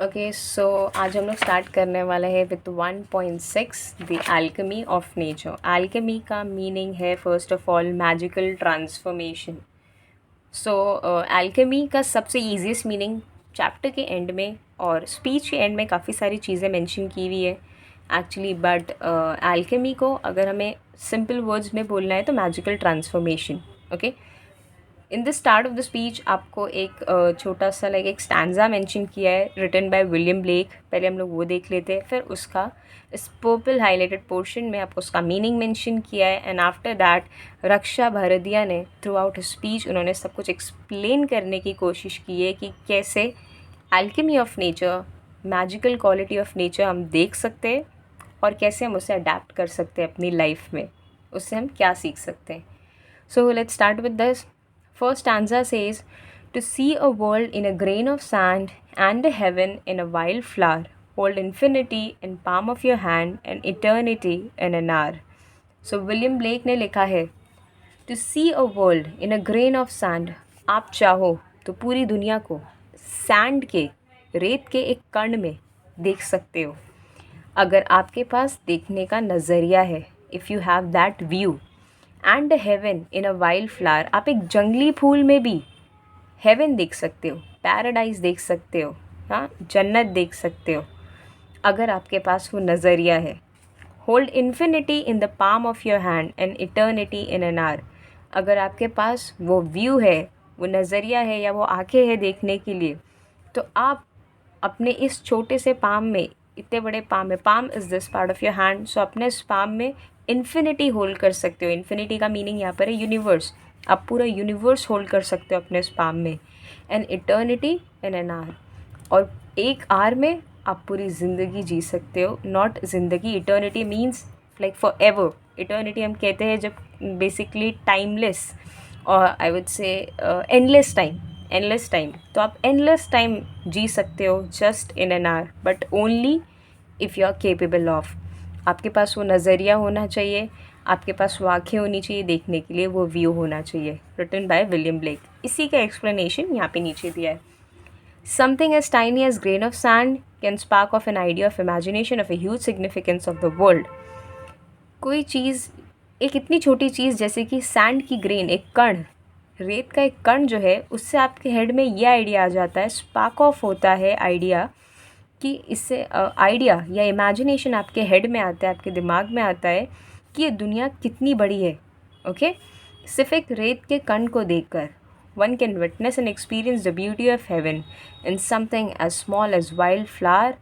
Okay so आज हम लोग स्टार्ट करने वाले हैं with 1.6 the alchemy of nature. Alchemy का मीनिंग है first of all magical transformation. So alchemy का सबसे ईजीएस्ट मीनिंग चैप्टर के एंड में और स्पीच के एंड में काफ़ी सारी चीज़ें मेंशन की हुई है एक्चुअली, बट एल्केमी को अगर हमें सिंपल वर्ड्स में बोलना है तो magical transformation. Okay, in the start of the speech आपको एक छोटा सा लाइक एक स्टैंजा मेंशन किया है रिटन बाय विलियम ब्लेक। पहले हम लोग वो देख लेते हैं, फिर उसका इस पर्पल हाईलाइटेड पोर्शन में आपको उसका मीनिंग मेंशन किया है। एंड आफ्टर दैट रक्षा भारदिया ने थ्रू आउट स्पीच उन्होंने सब कुछ एक्सप्लेन करने की कोशिश की है कि कैसे alchemy of nature, magical quality of nature हम देख सकते हैं और कैसे हम उसे अडेप्ट कर सकते हैं अपनी लाइफ में, उससे हम क्या सीख सकते हैं। So let's start with this. First stanza says, to see a world in a grain of sand and a heaven in a wild flower, hold infinity in palm of your hand and eternity in an hour. So William Blake ने लिखा है, to see a world in a grain of sand, आप चाहो तो पूरी दुनिया को sand के, रेत के एक कण में देख सकते हो अगर आपके पास देखने का नज़रिया है, if you have that view. And heaven in a wild flower, आप एक जंगली फूल में भी हेवन देख सकते हो, पैराडाइज देख सकते हो, हाँ जन्नत देख सकते हो अगर आपके पास वो नज़रिया है। Hold infinity in the palm of your hand and eternity in an our, अगर आपके पास वो व्यू है, वो नज़रिया है या वो आंखें हैं देखने के लिए, तो आप अपने इस छोटे से पाम में, इतने बड़े पाम में, palm is this part of your hand, so अपने इस पाम में इन्फिनिटी होल्ड कर सकते हो। इन्फिनिटी का मीनिंग यहाँ पर है यूनिवर्स, आप पूरा यूनिवर्स होल्ड कर सकते हो अपने इस पाम में। And eternity in an our, और एक आवर में आप पूरी ज़िंदगी जी सकते हो। नॉट ज़िंदगी, eternity means like forever. Eternity हम कहते हैं जब बेसिकली टाइमलेस, और I would say endless time, endless time, तो आप एंडलेस टाइम जी सकते हो just in an hour, but only if you are capable of. आपके पास वो नज़रिया होना चाहिए, आपके पास वो आँखें होनी चाहिए देखने के लिए, वो व्यू होना चाहिए। Written by William Blake. इसी का एक्सप्लेनेशन यहाँ पे नीचे दिया है। Something as tiny as grain of sand can spark of an idea of imagination of a huge significance of the world. कोई चीज़, एक इतनी छोटी चीज़ जैसे कि सैंड की ग्रेन, एक कण, रेत का एक कण जो है, उससे आपके हेड में ये आइडिया आ जाता है, स्पार्क ऑफ होता है आइडिया, कि इससे आइडिया या इमेजिनेशन आपके हेड में आता है, आपके दिमाग में आता है कि ये दुनिया कितनी बड़ी है। ओके, सिर्फ एक रेत के कण को देखकर one can witness and experience the beauty of heaven in something as small as wild flower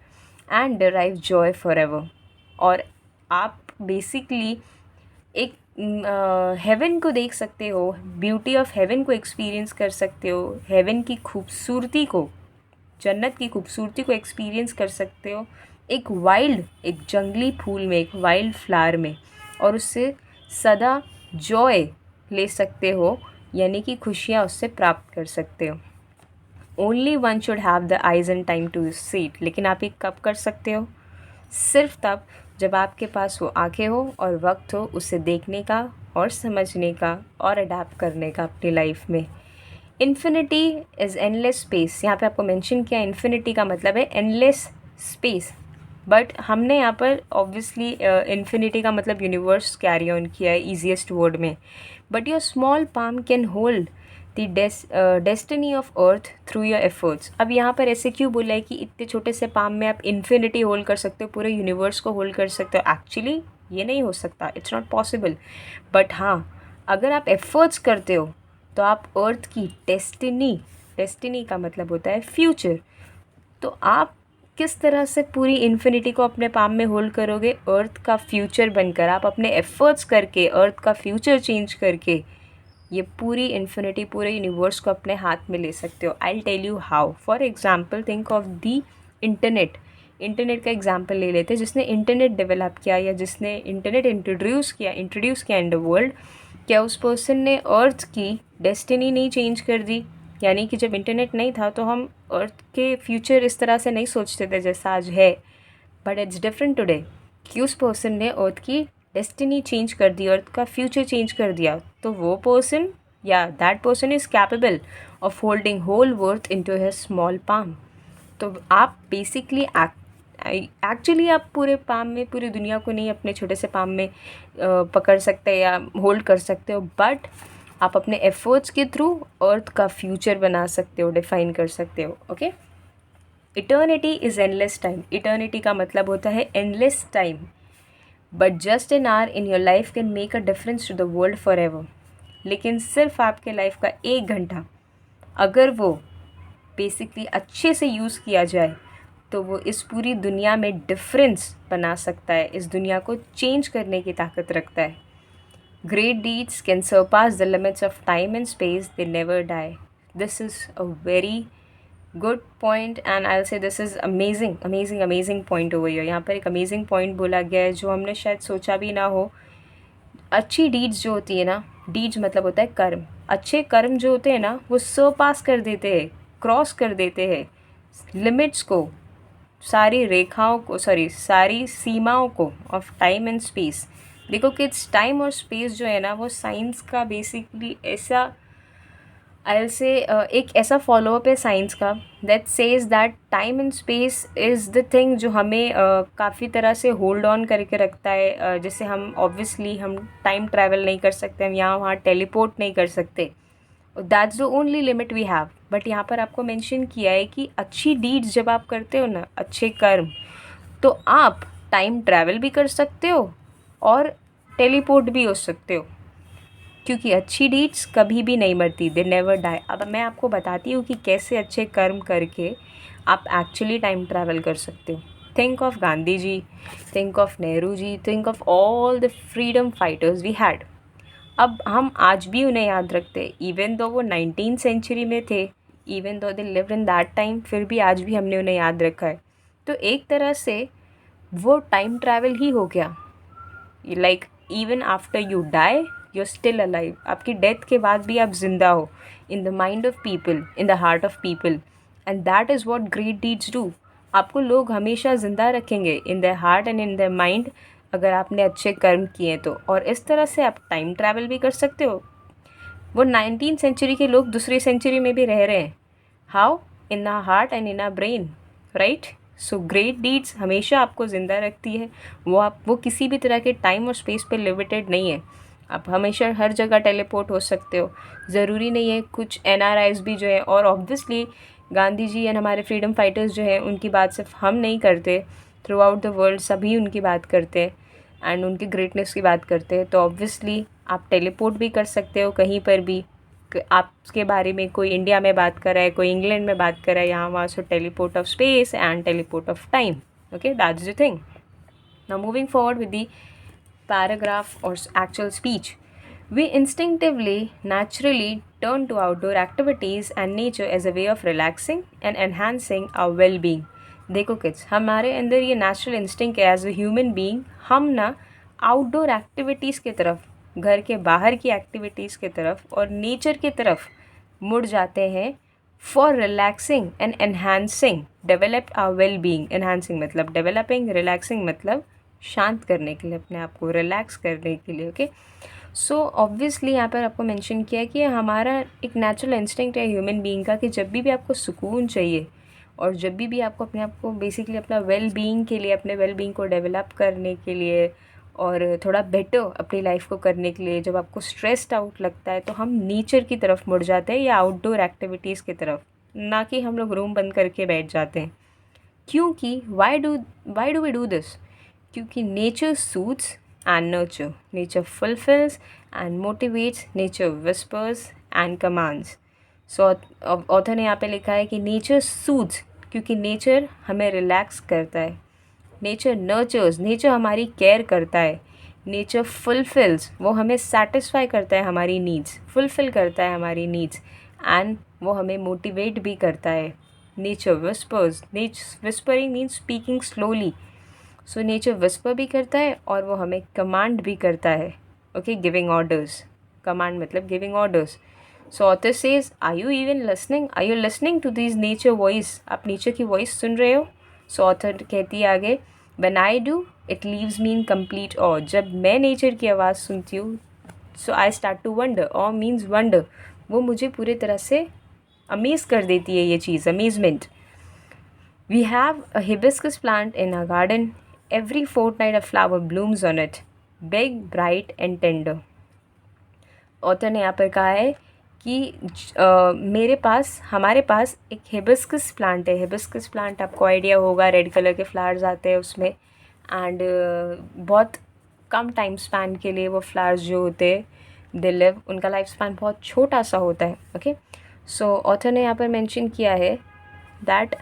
and derive joy forever. और आप बेसिकली एक हेवन को देख सकते हो, ब्यूटी ऑफ हेवन को एक्सपीरियंस कर सकते हो, हेवन की खूबसूरती को, जन्नत की खूबसूरती को एक्सपीरियंस कर सकते हो एक वाइल्ड, एक जंगली फूल में, एक वाइल्ड फ्लावर में, और उससे सदा जॉय ले सकते हो, यानी कि खुशियाँ उससे प्राप्त कर सकते हो। Only one should have the eyes and time to see it, लेकिन आप ये कब कर सकते हो? सिर्फ तब जब आपके पास वो आंखें हो और वक्त हो उसे देखने का और समझने का और अडेप्ट करने का अपनी लाइफ में। इन्फिनिटी इज़ एंडलेस स्पेस, यहाँ पे आपको मेंशन किया, इन्फिनिटी का मतलब है एंडलेस स्पेस, बट हमने यहाँ पर ऑब्वियसली इन्फिनिटी का मतलब यूनिवर्स कैरी ऑन किया है ईजीएस्ट वर्ड में। But your small palm can hold the destiny of earth through your efforts. अब यहाँ पर ऐसे क्यों बोला है कि इतने छोटे से पाम में आप इन्फिनिटी होल्ड कर सकते हो, पूरे यूनिवर्स को होल्ड कर सकते हो? एक्चुअली ये नहीं हो सकता, इट्स नॉट पॉसिबल। बट हाँ, अगर आप एफर्ट्स करते हो तो आप अर्थ की डेस्टिनी, डेस्टिनी का मतलब होता है फ्यूचर, तो आप किस तरह से पूरी इन्फिनिटी को अपने पाम में होल्ड करोगे? अर्थ का फ्यूचर बनकर, आप अपने एफर्ट्स करके अर्थ का फ्यूचर चेंज करके ये पूरी इन्फिनिटी, पूरे यूनिवर्स को अपने हाथ में ले सकते हो। I tell you how. For example think of the internet. Internet का एग्जाम्पल ले लेते हैं। जिसने इंटरनेट डेवलप किया या जिसने इंटरनेट इंट्रोड्यूस किया इन द वर्ल्ड, क्या उस पर्सन ने अर्थ की डेस्टिनी नहीं चेंज कर दी? यानी कि जब इंटरनेट नहीं था तो हम अर्थ के फ्यूचर इस तरह से नहीं सोचते थे जैसा आज है, बट इट्स डिफरेंट टुडे, कि उस पर्सन ने अर्थ की डेस्टिनी चेंज कर दी, अर्थ का फ्यूचर चेंज कर दिया, तो वो पर्सन या that person is capable of holding whole world into his small palm. तो आप बेसिकली एक्चुअली आप पूरे पाम में पूरी दुनिया को नहीं अपने छोटे से पाम में पकड़ सकते या होल्ड कर सकते हो, बट आप अपने एफर्ट्स के थ्रू अर्थ का फ्यूचर बना सकते हो, डिफाइन कर सकते हो. Okay. Eternity is endless time. Eternity का मतलब होता है endless time. But just an hour in your life can make a difference to the world forever. लेकिन सिर्फ आपके लाइफ का 1 घंटा अगर वो बेसिकली अच्छे से यूज़ किया जाए तो वो इस पूरी दुनिया में डिफरेंस बना सकता है, इस दुनिया को चेंज करने की ताकत रखता है. Great deeds can surpass the limits of time and space, they never die. This is a very good point and I'll say this is amazing point over here. यहाँ पर एक amazing point बोला गया है जो हमने शायद सोचा भी ना हो. अच्छी डीड्स जो होती है ना, डीड्स मतलब होता है कर्म. अच्छे कर्म जो होते हैं ना वो सरपास कर देते हैं, क्रॉस कर देते हैं लिमिट्स को, सारी रेखाओं को, सारी सीमाओं को ऑफ टाइम एंड स्पेस. देखो किड्स, टाइम और स्पेस जो है ना वो साइंस का बेसिकली ऐसा आई से एक ऐसा फॉलोअप है साइंस का that says that time and space is the thing जो हमें काफ़ी तरह से होल्ड ऑन करके रखता है. जैसे हम ऑब्वियसली हम टाइम ट्रैवल नहीं कर सकते, हम यहाँ वहाँ टेलीपोर्ट नहीं कर सकते, that's the only limit we have. But यहाँ पर आपको मेंशन किया है कि अच्छी डीड्स जब आप करते हो ना, अच्छे कर्म, तो आप टाइम ट्रैवल भी कर सकते हो और टेलीपोर्ट भी हो सकते हो, क्योंकि अच्छी डीड्स कभी भी नहीं मरती, दे नेवर डाई. अब मैं आपको बताती हूँ कि कैसे अच्छे कर्म करके आप एक्चुअली टाइम ट्रैवल कर सकते हो. Think of Gandhi ji, think of Nehru ji, think of all the freedom fighters we had. अब हम आज भी उन्हें याद रखते हैं, इवन दो वो 19th सेंचुरी में थे, even though they lived in that time, फिर भी आज भी हमने उन्हें याद रखा है. तो एक तरह से वो टाइम ट्रैवल ही हो गया. Like even after you die you are still alive. आपकी डेथ के बाद भी आप जिंदा हो in the mind of people, in the heart of people, and that is what great deeds do. आपको लोग हमेशा ज़िंदा रखेंगे in the heart and in the mind अगर आपने अच्छे कर्म किए तो. और इस तरह से आप टाइम ट्रैवल भी कर सकते हो. वो 19th सेंचुरी के लोग दूसरी सेंचुरी में भी रह रहे हैं. How? In our heart and in our brain, right? So great deeds हमेशा आपको ज़िंदा रखती है. वो किसी भी तरह के टाइम और स्पेस पे लिमिटेड नहीं है. आप हमेशा हर जगह टेलीपोर्ट हो सकते हो. ज़रूरी नहीं है. कुछ NRIs भी जो है, और ऑब्वियसली गांधी जी एंड हमारे फ्रीडम फाइटर्स जो हैं उनकी बात सिर्फ हम नहीं करते, थ्रू आउट द वर्ल्ड सभी उनकी बात करते हैं एंड उनकी ग्रेटनेस की बात करते हैं. तो ऑब्वियसली आप टेलीपोर्ट भी कर सकते हो कहीं पर भी. आपके बारे में कोई इंडिया में बात कर रहा है, कोई इंग्लैंड में बात कर रहा है, यहाँ वहाँ. So teleport of space and teleport of time. Okay, that's the thing. Now moving forward with the paragraph or actual speech. We instinctively, naturally turn to outdoor activities and nature as a way of relaxing and enhancing our well-being. देखो kids, हमारे अंदर ये natural instinct है as a human being. हम ना outdoor activities की तरफ, घर के बाहर की एक्टिविटीज़ की तरफ और नेचर की तरफ मुड़ जाते हैं for relaxing and enhancing, develop our well being. Enhancing मतलब डेवलपिंग, रिलैक्सिंग मतलब शांत करने के लिए, अपने आप को रिलैक्स करने के लिए. ओके, सो ऑब्वियसली यहाँ पर आपको मेंशन किया कि हमारा एक नेचुरल इंस्टिंक्ट है ह्यूमन बीइंग का कि जब भी आपको सुकून चाहिए और जब भी आपको अपने आप को बेसिकली अपना वेल बीइंग के लिए, अपने वेल बीइंग को डेवलप करने के लिए और थोड़ा बेटर अपनी लाइफ को करने के लिए, जब आपको स्ट्रेस्ड आउट लगता है तो हम नेचर की तरफ मुड़ जाते हैं या आउटडोर एक्टिविटीज़ की तरफ, ना कि हम लोग रूम बंद करके बैठ जाते हैं. क्योंकि why do we do this? क्योंकि nature soothes and nurture, nature fulfils and motivates, nature whispers and commands. So author ने यहाँ पे लिखा है कि नेचर सूट्स क्योंकि नेचर हमें रिलैक्स करता है. नेचर नर्चर्स, नेचर हमारी केयर करता है. नेचर फुलफिल्स, वो हमें सेटिस्फाई करता है, हमारी नीड्स फुलफिल करता है, हमारी नीड्स, एंड वो हमें मोटिवेट भी करता है. Nature whispers, whispering means speaking slowly. So nature whisper भी करता है और वो हमें कमांड भी करता है. Okay, giving orders. कमांड मतलब giving orders. So author says, are you even listening? Are you listening to this nature voice? आप नेचर की वॉइस सुन रहे हो? सो ऑथर कहती है आगे, when I do it leaves me in complete awe. जब मैं नेचर की आवाज़ सुनती हूँ, so I start to wonder. Awe means wonder. वो मुझे पूरी तरह से अमेज़ कर देती है ये चीज़, amazement. We have a hibiscus plant in our garden. Every fortnight a flower blooms on it, big, bright and tender. Author ने यहाँ पर कहा है कि हमारे पास एक हिबिस्कस प्लांट है. हिबिस्कस प्लांट आपको आइडिया होगा, रेड कलर के फ्लावर्स आते हैं उसमें, एंड बहुत कम टाइम स्पैन के लिए वो फ्लावर्स जो होते हैं दे लिव, उनका लाइफ स्पैन बहुत छोटा सा होता है. ओके, सो ऑथर ने यहाँ पर मेंशन किया है दैट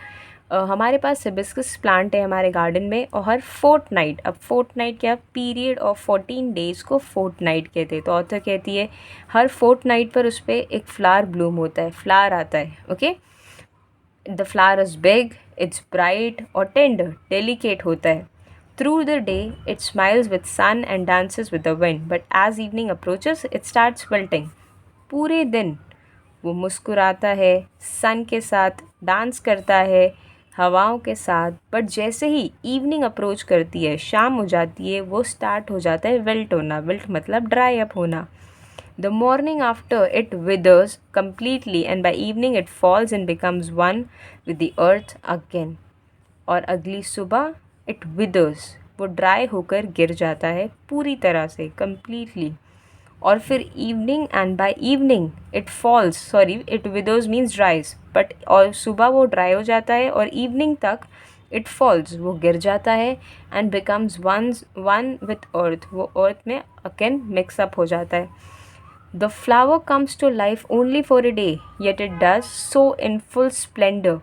हमारे पास हिबिस्कस प्लांट है हमारे गार्डन में, और हर फोर्टनाइट, अब फोर्टनाइट क्या, पीरियड ऑफ 14 डेज़ को फोर्टनाइट कहते हैं. तो ऑथर कहती है हर फोर्टनाइट पर उस पर एक फ्लावर ब्लूम होता है, फ्लावर आता है. Okay, the flower is big, it's bright और टेंडर, डेलिकेट होता है. Through the day it smiles with sun and dances with the wind, but as evening approaches it starts wilting. पूरे दिन वो मुस्कुराता है, सन के साथ डांस करता है, हवाओं के साथ, बट जैसे ही इवनिंग अप्रोच करती है, शाम हो जाती है, वो स्टार्ट हो जाता है विल्ट होना. विल्ट मतलब ड्राई अप होना. The morning after it withers completely and by evening it falls and becomes one with the earth again. और अगली सुबह इट विदर्स, वो ड्राई होकर गिर जाता है पूरी तरह से, कम्प्लीटली. और फिर evening and by evening it falls, sorry it withers means ड्राइज, but और सुबह वो ड्राई हो जाता है और इवनिंग तक इट फॉल्स, वो गिर जाता है, and becomes one with earth, वो अर्थ में अगेन मिक्सअप हो जाता है. The flower comes to life only for a day, yet it does so in full splendour.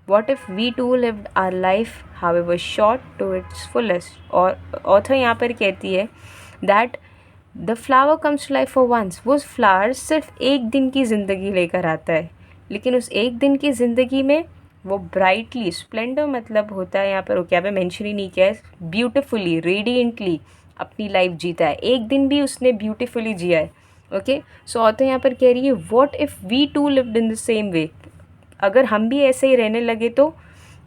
What if we too lived our life, however short, to its fullest? और author यहाँ पर कहती है that the flower comes to life for once. वो flower सिर्फ एक दिन की ज़िंदगी लेकर आता है, लेकिन उस एक दिन की ज़िंदगी में वो ब्राइटली, स्प्लेंडर मतलब होता है यहाँ पर, वो क्या पे मेंशन ही नहीं किया है, ब्यूटिफुली, रेडिएंटली अपनी लाइफ जीता है. एक दिन भी उसने ब्यूटिफुली जिया है. ओके, सो ऑथर यहाँ पर कह रही है what if we too lived in the same way. अगर हम भी ऐसे ही रहने लगे तो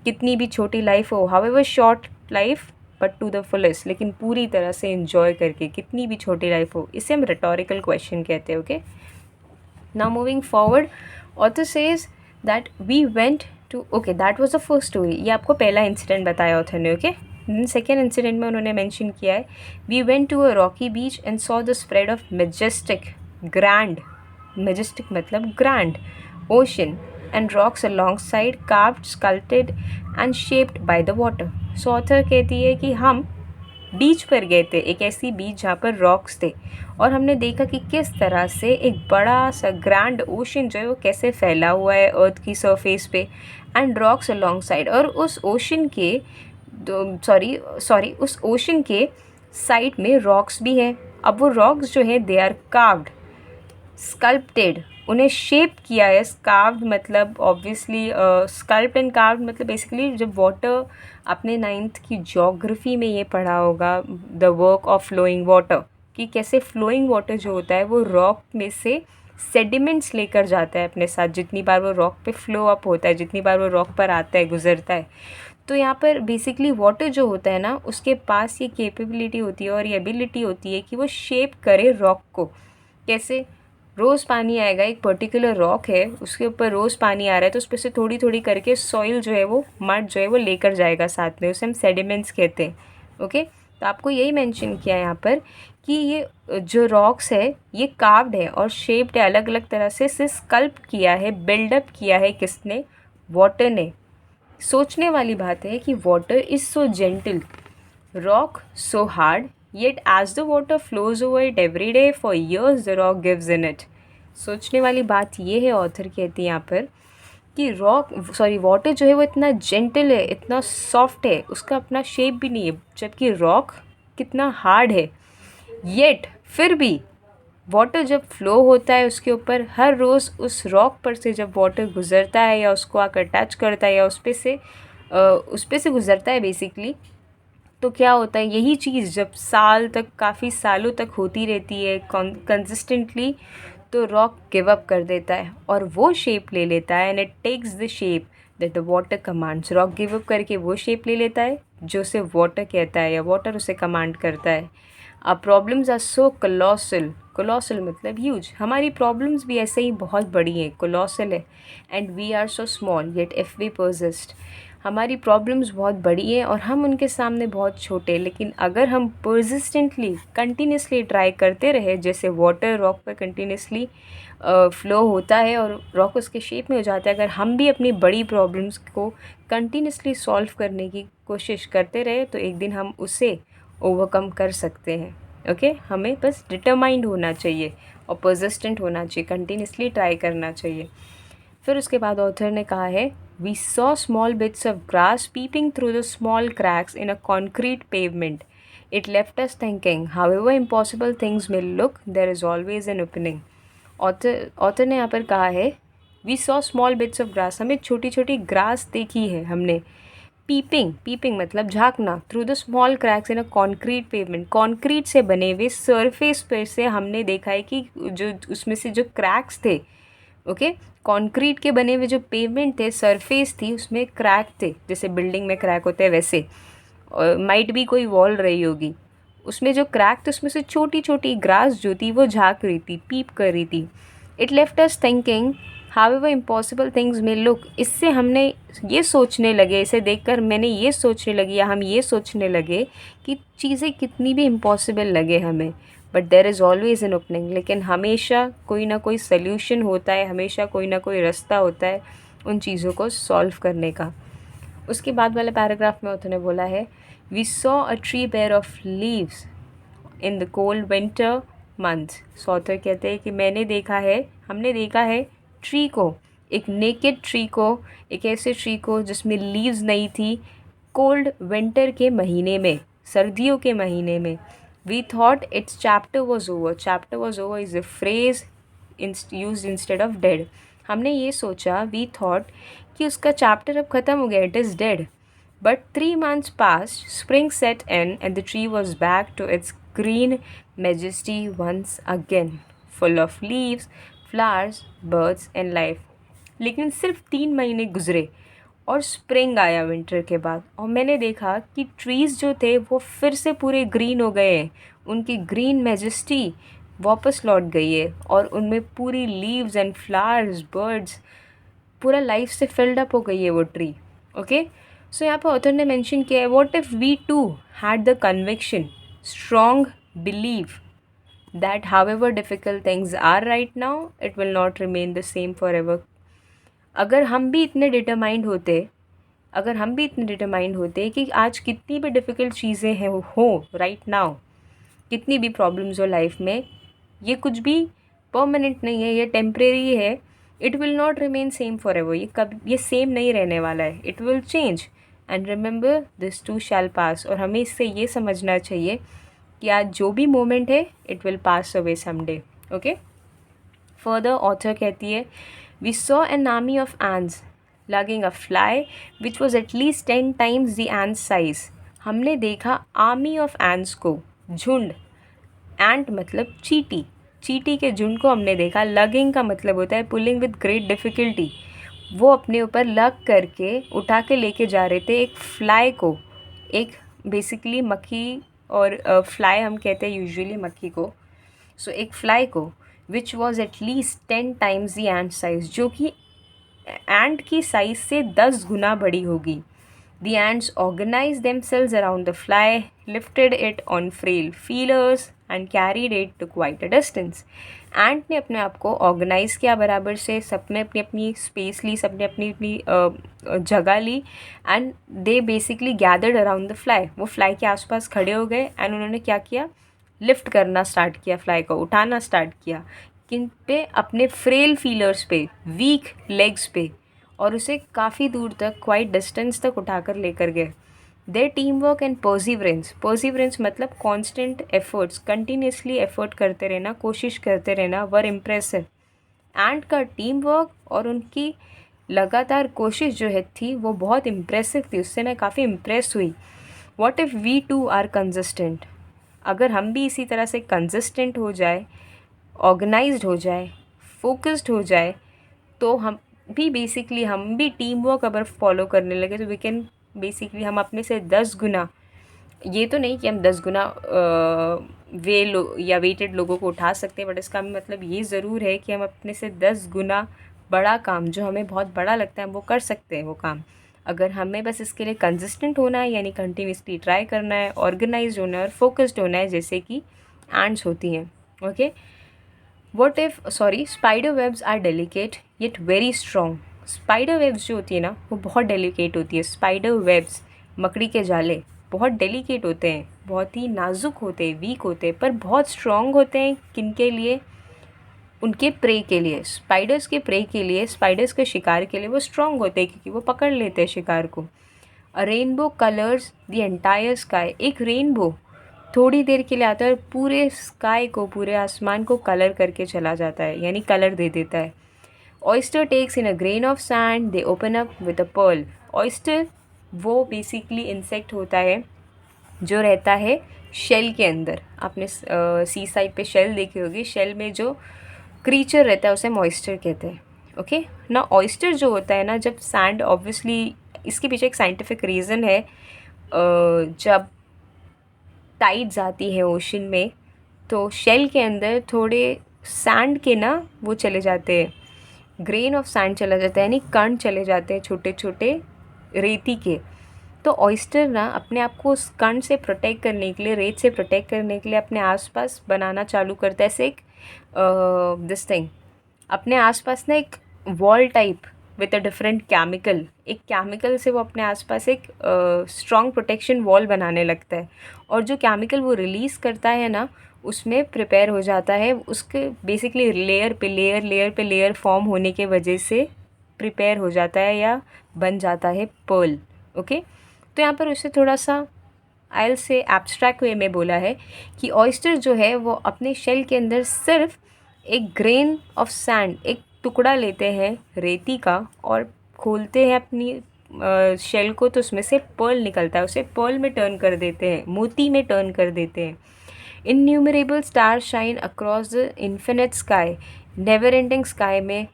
कितनी भी छोटी लाइफ हो, however short life, but to the fullest, लेकिन पूरी तरह से इन्जॉय करके, कितनी भी छोटी लाइफ हो. इसे हम रिटोरिकल क्वेश्चन कहते हैं. Okay, now moving forward, author says that we went to, okay that was the first story. ये आपको पहला इंसिडेंट बताया ऑथर ने. ओके, सेकेंड इंसिडेंट में उन्होंने मेंशन किया है we went to a rocky beach and saw the spread of majestic, grand, majestic मतलब grand, ocean and rocks alongside, carved, sculpted and shaped by the water. So author कहती है कि हम बीच पर गए थे, एक ऐसी बीच जहाँ पर रॉक्स थे, और हमने देखा कि किस तरह से एक बड़ा सा ग्रैंड ओशन जो है वो कैसे फैला हुआ है अर्थ की सरफेस पे, एंड रॉक्स अलॉन्ग साइड, और उस ओशन के उस ओशन के साइड में रॉक्स भी हैं. अब वो रॉक्स जो है दे आर कार्व्ड, स्कल्प्टेड, उन्हें शेप किया है. कार्व्ड मतलब ऑब्वियसली, स्कल्प्ड एंड कार्व्ड मतलब बेसिकली, जब वाटर, आपने 9th की ज्योग्राफी में ये पढ़ा होगा the work of flowing water, कि कैसे फ्लोइंग वाटर जो होता है वो रॉक में से सेडिमेंट्स लेकर जाता है अपने साथ, जितनी बार वो रॉक पे फ्लो अप होता है, जितनी बार वो रॉक पर आता है, गुजरता है. तो यहाँ पर बेसिकली वाटर जो होता है ना, उसके पास ये कैपेबिलिटी होती है और ये एबिलिटी होती है कि वो शेप करे रॉक को. कैसे, रोज़ पानी आएगा, एक पर्टिकुलर रॉक है, उसके ऊपर रोज़ पानी आ रहा है, तो उस पर से थोड़ी थोड़ी करके सॉइल जो है वो, मड जो है वो लेकर जाएगा साथ में, उसे हम सेडिमेंट्स कहते हैं. ओके, तो आपको यही मेंशन किया है यहाँ पर कि ये जो रॉक्स है ये कार्व्ड है और शेप्ड है, अलग अलग तरह से स्कल्प्ट किया है, बिल्डअप किया है किसने, वाटर ने. सोचने वाली बात है कि water is so gentle, rock so hard, yet as the water flows over it every day for years the rock gives in it. सोचने वाली बात ये है, ऑथर कहती है यहाँ पर कि वाटर जो है वो इतना जेंटल है, इतना सॉफ्ट है, उसका अपना शेप भी नहीं है, जबकि रॉक कितना हार्ड है. येट फिर भी वाटर जब फ्लो होता है उसके ऊपर, हर रोज़ उस रॉक पर से जब वाटर गुज़रता है या उसको आकर टच करता है या उस पे से गुज़रता है बेसिकली, तो क्या होता है, यही चीज़ जब साल तक, काफ़ी सालों तक होती रहती है कंसिस्टेंटली, तो रॉक गिव अप कर देता है और वो शेप ले लेता है, and it takes the shape that the water commands. Rock give up करके वो शेप ले लेता है जो उसे वाटर कहता है या वाटर उसे कमांड करता है. Our problems are so colossal, colossal मतलब ह्यूज, हमारी प्रॉब्लम्स भी ऐसे ही बहुत बड़ी हैं, कोलोसल है, and we are so small yet if we persist. हमारी प्रॉब्लम्स बहुत बड़ी हैं और हम उनके सामने बहुत छोटे, लेकिन अगर हम परसिस्टेंटली कंटिन्यूसली ट्राई करते रहे, जैसे वाटर रॉक पर कंटिन्यूसली फ्लो होता है और रॉक उसके शेप में हो जाता है, अगर हम भी अपनी बड़ी प्रॉब्लम्स को कंटिन्यूसली सॉल्व करने की कोशिश करते रहे तो एक दिन हम उसे ओवरकम कर सकते हैं। ओके, हमें बस डिटरमाइंड होना चाहिए और परसिस्टेंट होना चाहिए, कंटिन्यूसली ट्राई करना चाहिए। फिर उसके बाद ऑथर ने कहा है, we saw small bits of grass peeping through the small cracks in a concrete pavement. It left us thinking, however impossible things may look, there is always an opening. Author ने यहाँ पर कहा है, we saw small bits of grass, हमें छोटी छोटी grass देखी है हमने. पीपिंग मतलब झांकना, through the small cracks in a concrete pavement, concrete से बने हुए सरफेस पर से हमने देखा है कि जो उसमें से जो क्रैक्स थे, ओके, कंक्रीट के बने हुए जो पेवमेंट थे, सरफेस थी, उसमें क्रैक थे, जैसे बिल्डिंग में क्रैक होते हैं वैसे, और माइट भी कोई वॉल रही होगी, उसमें जो क्रैक थे उसमें से छोटी छोटी ग्रास जो थी वो झाँक रही थी, पीप कर रही थी. It left us thinking, however impossible things may look, इससे हमने ये सोचने लगे, इसे देखकर मैंने ये सोचने लगी या हम ये सोचने लगे कि चीज़ें कितनी भी इम्पॉसिबल लगे हमें, but there is always an opening, लेकिन हमेशा कोई ना कोई सल्यूशन होता है, हमेशा कोई ना कोई रास्ता होता है उन चीज़ों को सॉल्व करने का. उसके बाद वाले पैराग्राफ में उन्होंने बोला है, we saw a tree bare of leaves in the cold winter month. Author कहते हैं कि हमने देखा है ट्री को, एक नेकेड ट्री को, एक ऐसे ट्री को जिसमें लीव्स नहीं थी, कोल्ड विंटर के महीने में, सर्दियों के महीने में. We thought its chapter was over. Chapter was over is a phrase use instead of dead. हमने ये सोचा, वी थॉट, कि उसका चैप्टर अब ख़त्म हो गया, it is dead. But 3 months passed, spring set in, and the tree was back to its green majesty once again, full of leaves, flowers, birds and life. लेकिन सिर्फ 3 महीने गुजरे और स्प्रिंग आया विंटर के बाद, और मैंने देखा कि ट्रीज़ जो थे वो फिर से पूरे ग्रीन हो गए हैं, उनकी ग्रीन मैजेस्टी वापस लौट गई है और उनमें पूरी लीव्स एंड फ्लावर्स, बर्ड्स, पूरा लाइफ से फिल्ड अप हो गई है वो ट्री. ओके, सो यहाँ पर ऑथर ने मेंशन किया है, what if we too had the conviction, strong believe that however difficult things are right now, it will not remain the same for ever. अगर हम भी इतने डिटरमाइंड होते कि आज कितनी भी डिफ़िकल्ट चीज़ें हैं हो राइट नाउ, कितनी भी प्रॉब्लम्स हो लाइफ में, ये कुछ भी परमानेंट नहीं है, ये टेम्परेरी है. It will not remain same for ever, ये सेम नहीं रहने वाला है, it will change. And remember this too shall pass. और हमें इससे ये समझना चाहिए कि आज जो भी मोमेंट है, it will pass away someday. Okay, further author कहती है, we saw an army of ants lugging a fly which was at least 10 times the ant's size. हमने देखा आर्मी ऑफ ants को, झुंड, एंट मतलब चीटी, चीटी के झुंड को हमने देखा. लगिंग का मतलब होता है पुलिंग विद ग्रेट डिफ़िकल्टी, वो अपने ऊपर लग करके उठा के लेके जा रहे थे एक फ्लाई को, एक बेसिकली मक्खी, और फ्लाई हम कहते हैं यूजुअली मक्खी को. सो एक फ्लाई को, which was at least 10 times the ant size, जो कि एंट की साइज़ से 10 गुना बड़ी होगी. The ants organized themselves around the fly, lifted it on frail feelers and carried it to quite a distance. एंट ने अपने आप को ऑर्गेनाइज़ किया बराबर से, सबने अपनी अपनी स्पेस ली, सबने अपनी अपनी जगह ली, and they basically gathered around the fly. वो फ्लाई के आसपास खड़े हो गए एंड उन्होंने क्या किया, लिफ्ट करना स्टार्ट किया, फ्लाई को उठाना स्टार्ट किया. किन पे, अपने फ्रेल फीलर्स पे, वीक लेग्स पे, और उसे काफ़ी दूर तक, क्वाइट डिस्टेंस तक उठाकर लेकर गए. Their team work and perseverance मतलब कॉन्स्टेंट एफर्ट्स, कंटिन्यूसली एफर्ट करते रहना, कोशिश करते रहना, वर इम्प्रेसिव. एंट का टीम वर्क और उनकी लगातार कोशिश जो है थी वो बहुत इम्प्रेसिव थी, उससे मैं काफ़ी इम्प्रेस हुई. What if we too are consistent, अगर हम भी इसी तरह से कंसिस्टेंट हो जाए, ऑर्गेनाइज्ड हो जाए, फोकस्ड हो जाए, तो हम भी टीम वर्क अगर फॉलो करने लगे तो वी कैन बेसिकली, हम अपने से 10 गुना, ये तो नहीं कि हम 10 गुना वेटेड लोगों को उठा सकते हैं, बट इसका मतलब ये ज़रूर है कि हम अपने से 10 गुना बड़ा काम, जो हमें बहुत बड़ा लगता है, वो कर सकते हैं वो काम. अगर हमें बस इसके लिए कंसिस्टेंट होना है, यानी कंटिन्यूसली ट्राई करना है, ऑर्गेनाइज्ड होना है और फोकस्ड होना है, जैसे कि एंड्स होती हैं. Okay. What if spider webs are delicate yet very strong. Spider webs जो होती है ना, वो बहुत डेलिकेट होती है. स्पाइडर वेब्स, मकड़ी के जाले, बहुत डेलिकेट होते हैं, बहुत ही नाजुक होते हैं, वीक होते हैं, पर बहुत स्ट्रॉन्ग होते हैं. किनके लिए? उनके प्रे के लिए. स्पाइडर्स के प्रे के लिए, स्पाइडर्स के शिकार के लिए वो स्ट्रॉन्ग होते हैं, क्योंकि वो पकड़ लेते हैं शिकार को. अ rainbow colours the entire sky. एक रेनबो थोड़ी देर के लिए आता है और पूरे स्काई को, पूरे आसमान को कलर करके चला जाता है, यानी कलर दे देता है. Oyster takes in a grain of sand, they open up with a pearl. Oyster वो बेसिकली इंसेक्ट होता है जो रहता है शेल के अंदर. आपने सी साइड पे शेल देखी होगी. शेल में जो क्रीचर रहता है उसे मॉइस्चर कहते हैं. ओके ना. ऑयस्टर जो होता है ना, जब सैंड, ऑब्वियसली इसके पीछे एक साइंटिफिक रीज़न है. जब टाइड्स आती है ओशन में, तो शेल के अंदर थोड़े सैंड के ना वो चले जाते हैं, ग्रेन ऑफ सैंड चला जाता है, यानी कण चले जाते हैं छोटे छोटे रेती के. तो ऑयस्टर ना अपने आप को उस कण से प्रोटेक्ट करने के लिए, रेत से प्रोटेक्ट करने के लिए अपने आसपास बनाना चालू करता है. ऐसे एक दिस थिंग अपने आसपास ना एक wall type with a different chemical, एक केमिकल से वो अपने आसपास एक स्ट्रॉन्ग प्रोटेक्शन वॉल बनाने लगता है. और जो केमिकल वो रिलीज़ करता है ना, उसमें प्रिपेयर हो जाता है, उसके बेसिकली लेयर पे लेयर, लेयर पे लेयर फॉर्म होने के वजह से प्रिपेयर हो जाता है या बन जाता है पर्ल. ओके. तो यहाँ पर उसे थोड़ा सा आयल से एब्स्ट्रैक्ट वे में बोला है कि ऑयस्टर जो है वो अपने शेल के अंदर सिर्फ एक ग्रेन ऑफ सैंड, एक टुकड़ा लेते हैं रेती का और खोलते हैं अपनी शेल को, तो उसमें से पर्ल निकलता है. उसे पर्ल में टर्न कर देते हैं, मोती में टर्न कर देते हैं. Innumerable star shine across the infinite sky. Never ending sky में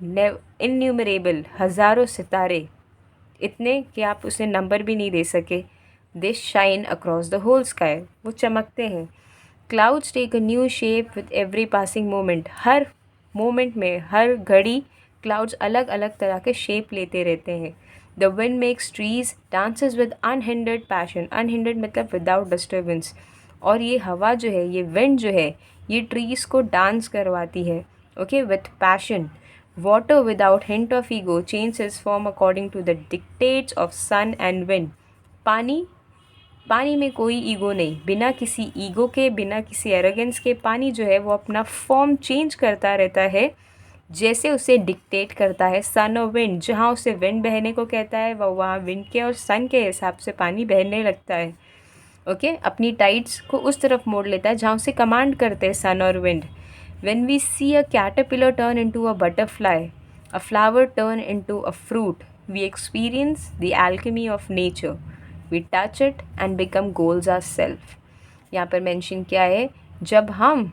इन्यूमरेबल, हज़ारों सितारे, इतने कि आप उसे नंबर भी नहीं दे सके. They shine across the whole sky. वो चमकते हैं. Clouds take a new shape with every passing moment. हर मोमेंट में, हर घड़ी क्लाउड्स अलग अलग तरह के शेप लेते रहते हैं. The wind makes trees dances with unhindered passion. Unhindered मतलब विदाउट डिस्टर्बेंस. और ये हवा जो है, ये विंड जो है, ये ट्रीज़ को डांस करवाती है. Okay. With passion. Water without hint of ego changes its form according to the dictates of sun and wind. पानी में कोई ईगो नहीं, बिना किसी ईगो के, बिना किसी एरोगेंस के पानी जो है वो अपना फॉर्म चेंज करता रहता है जैसे उसे डिक्टेट करता है सन और विंड. जहाँ उसे विंड बहने को कहता है, वह वहाँ विंड के और सन के हिसाब से पानी बहने लगता है. ओके. अपनी टाइड्स को उस तरफ मोड़ लेता है जहाँ उसे कमांड करते हैं सन और wind. When we see a caterpillar turn into a butterfly, a flower turn into a fruit, we experience the alchemy of nature. We touch it and become goals ourselves. यहाँ पर मेंशन क्या है? जब हम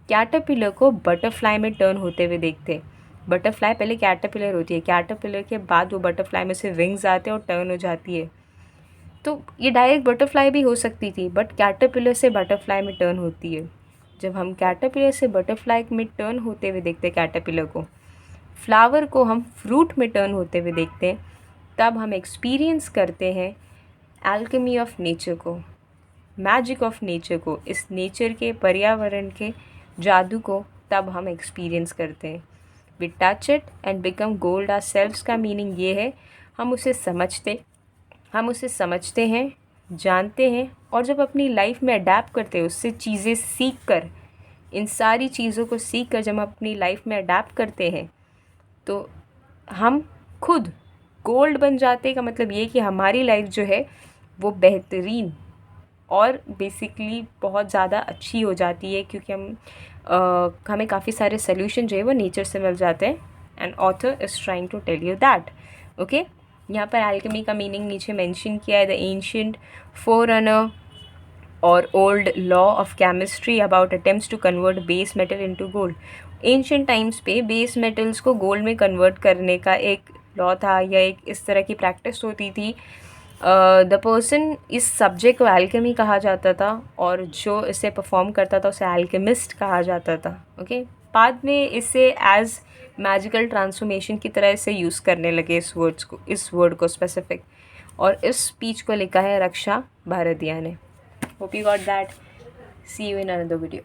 caterpillar को butterfly में turn होते हुए देखते हैं. बटरफ्लाई पहले कैटरपिलर होती है, कैटरपिलर के बाद वो बटरफ्लाई में से विंग्स आते हैं और टर्न हो जाती है. तो ये डायरेक्ट बटरफ्लाई भी हो सकती थी, बट कैटरपिलर से बटरफ्लाई में टर्न होती है. जब हम कैटरपिलर से बटरफ्लाई में टर्न होते हुए देखते हैं कैटरपिलर को, फ्लावर को हम फ्रूट में टर्न होते हुए देखते हैं, तब हम एक्सपीरियंस करते हैं एल्केमी ऑफ नेचर को, मैजिक ऑफ नेचर को, इस नेचर के, पर्यावरण के जादू को तब हम एक्सपीरियंस करते हैं. We touch it and become gold ourselves का मीनिंग ये है, हम उसे समझते हैं, जानते हैं, और जब अपनी लाइफ में अडेप्ट करते हैं, उससे चीज़ें सीख कर, इन सारी चीज़ों को सीख कर जब हम अपनी लाइफ में अडेप्ट करते हैं, तो हम खुद गोल्ड बन जाते हैं. का मतलब ये कि हमारी लाइफ जो है वो बेहतरीन और बेसिकली बहुत ज़्यादा अच्छी हो जाती है, क्योंकि हमें काफ़ी सारे सोल्यूशन जो है वो नेचर से मिल जाते हैं. And author is trying to tell you that. Okay. यहाँ पर एल्केमी का मीनिंग नीचे मेंशन किया है. द एंशिएंट फोररनर और old law of chemistry about attempts to convert base metal into gold. Ancient times पे बेस मेटल्स को gold में कन्वर्ट करने का एक लॉ था, या एक इस तरह की प्रैक्टिस होती थी. द पर्सन, इस सब्जेक्ट को एल्केमी कहा जाता था, और जो इसे परफॉर्म करता था उसे एल्केमिस्ट कहा जाता था. ओके. बाद में इसे एज मैजिकल ट्रांसफॉर्मेशन की तरह से यूज़ करने लगे इस वर्ड को स्पेसिफिक। और इस स्पीच को लिखा है रक्षा भारद्वाज ने। Hope you got that. See you in another video.